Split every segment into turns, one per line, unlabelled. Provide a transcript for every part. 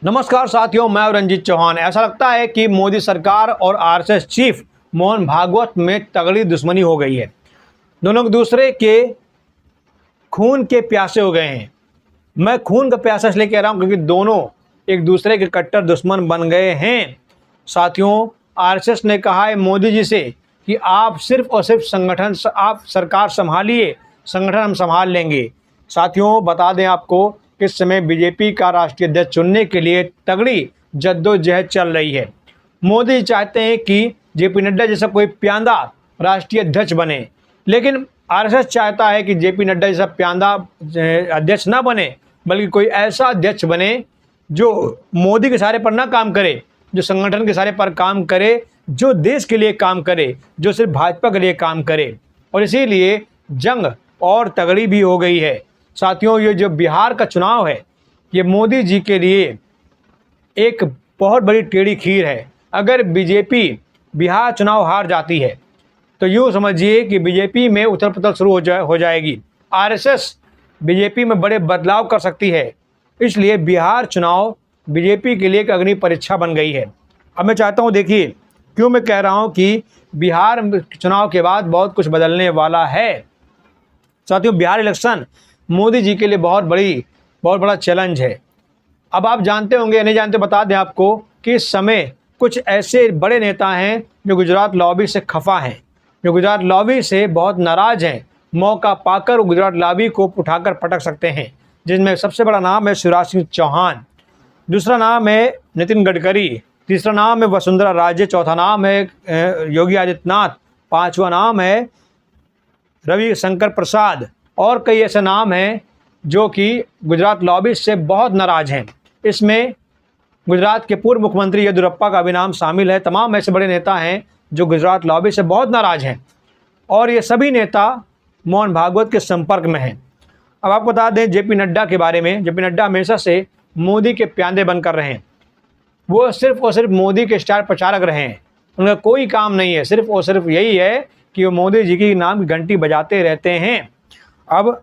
नमस्कार साथियों, मैं रंजीत चौहान। ऐसा लगता है कि मोदी सरकार और आरएसएस चीफ मोहन भागवत में तगड़ी दुश्मनी हो गई है। दोनों एक दूसरे के खून के प्यासे हो गए हैं। मैं खून का प्यासा इसलिए कह रहा हूं क्योंकि दोनों एक दूसरे के कट्टर दुश्मन बन गए हैं। साथियों, आरएसएस ने कहा है मोदी जी से कि आप सिर्फ और सिर्फ आप सरकार संभालिए, संगठन हम संभाल लेंगे। साथियों, बता दें आपको कि इस समय बीजेपी का राष्ट्रीय अध्यक्ष चुनने के लिए तगड़ी जद्दोजहद चल रही है। मोदी चाहते हैं कि जेपी नड्डा जैसा कोई प्यादा राष्ट्रीय अध्यक्ष बने, लेकिन आरएसएस चाहता है कि जेपी नड्डा जैसा प्यादा अध्यक्ष ना बने, बल्कि कोई ऐसा अध्यक्ष बने जो मोदी के सहारे पर ना काम करे, जो संगठन के सहारे पर काम करे, जो देश के लिए काम करे, जो सिर्फ भाजपा के लिए काम करे। और इसीलिए जंग और तगड़ी भी हो गई है। साथियों, ये जो बिहार का चुनाव है, ये मोदी जी के लिए एक बहुत बड़ी टेढ़ी खीर है। अगर बीजेपी बिहार चुनाव हार जाती है तो यूँ समझिए कि बीजेपी में उथल पुथल शुरू हो जाएगी। आरएसएस बीजेपी में बड़े बदलाव कर सकती है। इसलिए बिहार चुनाव बीजेपी के लिए एक अग्नि परीक्षा बन गई है। अब मैं चाहता हूँ, देखिए क्यों मैं कह रहा हूँ कि बिहार चुनाव के बाद बहुत कुछ बदलने वाला है। साथियों, बिहार इलेक्शन मोदी जी के लिए बहुत बड़ा चैलेंज है। अब आप जानते होंगे या नहीं जानते, बता दें आपको कि इस समय कुछ ऐसे बड़े नेता हैं जो गुजरात लॉबी से खफा हैं, जो गुजरात लॉबी से बहुत नाराज़ हैं। मौका पाकर गुजरात लॉबी को उठाकर पटक सकते हैं, जिनमें सबसे बड़ा नाम है शिवराज सिंह चौहान, दूसरा नाम है नितिन गडकरी, तीसरा नाम है वसुंधरा राजे, चौथा नाम है योगी आदित्यनाथ, पाँचवा नाम है रविशंकर प्रसाद, और कई ऐसे नाम हैं जो कि गुजरात लॉबी से बहुत नाराज़ हैं। इसमें गुजरात के पूर्व मुख्यमंत्री येदियुरप्पा का भी नाम शामिल है। तमाम ऐसे बड़े नेता हैं जो गुजरात लॉबी से बहुत नाराज़ हैं, और ये सभी नेता मोहन भागवत के संपर्क में हैं। अब आपको बता दें जेपी नड्डा के बारे में। जेपी नड्डा हमेशा से मोदी के प्यादे बनकर रहे हैं। वो सिर्फ और सिर्फ मोदी के स्टार प्रचारक रहे हैं। उनका कोई काम नहीं है, सिर्फ और सिर्फ यही है कि वो मोदी जी की नाम की घंटी बजाते रहते हैं। अब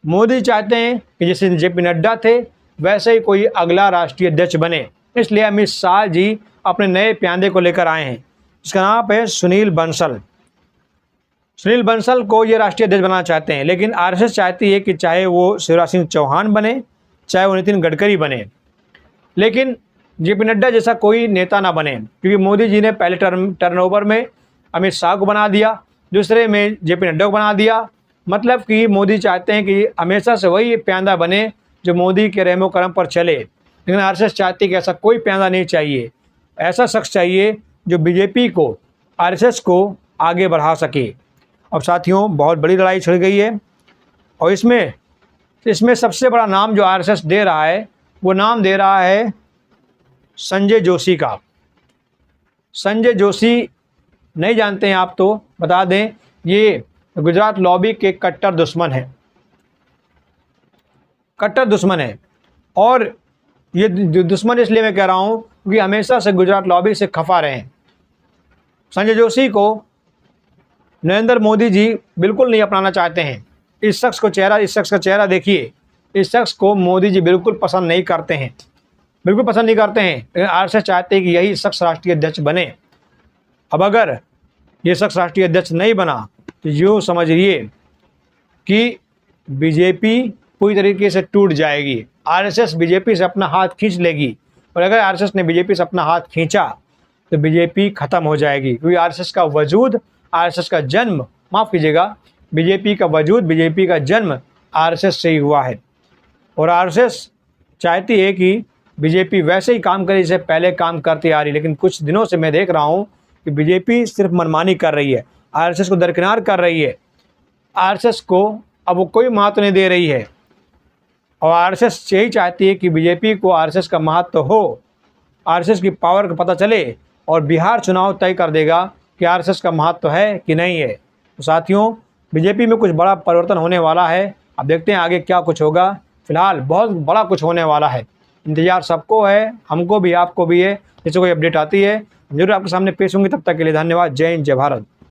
मोदी चाहते हैं कि जैसे जेपी नड्डा थे वैसे ही कोई अगला राष्ट्रीय अध्यक्ष बने। इसलिए अमित शाह जी अपने नए प्यादे को लेकर आए हैं, जिसका नाम है सुनील बंसल। सुनील बंसल को ये राष्ट्रीय अध्यक्ष बनाना चाहते हैं, लेकिन आरएसएस चाहती है कि चाहे वो शिवराज सिंह चौहान बने, चाहे वो नितिन गडकरी बने, लेकिन जेपी नड्डा जैसा कोई नेता ना बने। क्योंकि मोदी जी ने पहले टर्नओवर में अमित शाह को बना दिया, दूसरे में जेपी नड्डा को बना दिया। मतलब कि मोदी चाहते हैं कि हमेशा से वही प्यादा बने जो मोदी के रहमो करम पर चले, लेकिन आरएसएस चाहती है कि ऐसा कोई प्यादा नहीं चाहिए। ऐसा शख्स चाहिए जो बीजेपी को, आरएसएस को आगे बढ़ा सके। अब साथियों, बहुत बड़ी लड़ाई छिड़ गई है, और इसमें सबसे बड़ा नाम जो आरएसएस दे रहा है, वो नाम दे रहा है संजय जोशी का। संजय जोशी नहीं जानते हैं आप तो बता दें, ये गुजरात लॉबी के कट्टर दुश्मन है, कट्टर दुश्मन है। और ये दुश्मन इसलिए मैं कह रहा हूँ क्योंकि हमेशा से गुजरात लॉबी से खफा रहे हैं। संजय जोशी को नरेंद्र मोदी जी बिल्कुल नहीं अपनाना चाहते हैं। इस शख्स का चेहरा देखिए, इस शख्स को मोदी जी बिल्कुल पसंद नहीं करते हैं, बिल्कुल पसंद नहीं करते हैं। लेकिन आरएसएस चाहते हैं कि यही शख्स राष्ट्रीय अध्यक्ष बने। अब अगर ये शख्स राष्ट्रीय अध्यक्ष नहीं बना तो यूँ समझिए कि बीजेपी पूरी तरीके से टूट जाएगी। आरएसएस बीजेपी से अपना हाथ खींच लेगी, और अगर आरएसएस ने बीजेपी से अपना हाथ खींचा तो बीजेपी ख़त्म हो जाएगी। क्योंकि आरएसएस का वजूद, आरएसएस का जन्म, माफ़ कीजिएगा, बीजेपी का वजूद, बीजेपी का जन्म आरएसएस से ही हुआ है। और आरएसएस चाहती है कि बीजेपी वैसे ही काम करे जैसे पहले काम करती आ रही। लेकिन कुछ दिनों से मैं देख रहा हूँ कि बीजेपी सिर्फ मनमानी कर रही है, आरएसएस को दरकिनार कर रही है। आरएसएस को अब वो कोई महत्व नहीं दे रही है, और आरएसएस यही चाहती है कि बीजेपी को आरएसएस का महत्व हो, आरएसएस की पावर का पता चले, और बिहार चुनाव तय कर देगा कि आरएसएस का महत्व है कि नहीं है। तो साथियों, बीजेपी में कुछ बड़ा परिवर्तन होने वाला है। अब देखते हैं आगे क्या कुछ होगा। फिलहाल बहुत बड़ा कुछ होने वाला है, इंतजार सबको है, हमको भी, आपको भी है। जैसे कोई अपडेट आती है जरूर आपके सामने पेश होंगी। तब तक के लिए धन्यवाद। जय हिंद, जय भारत।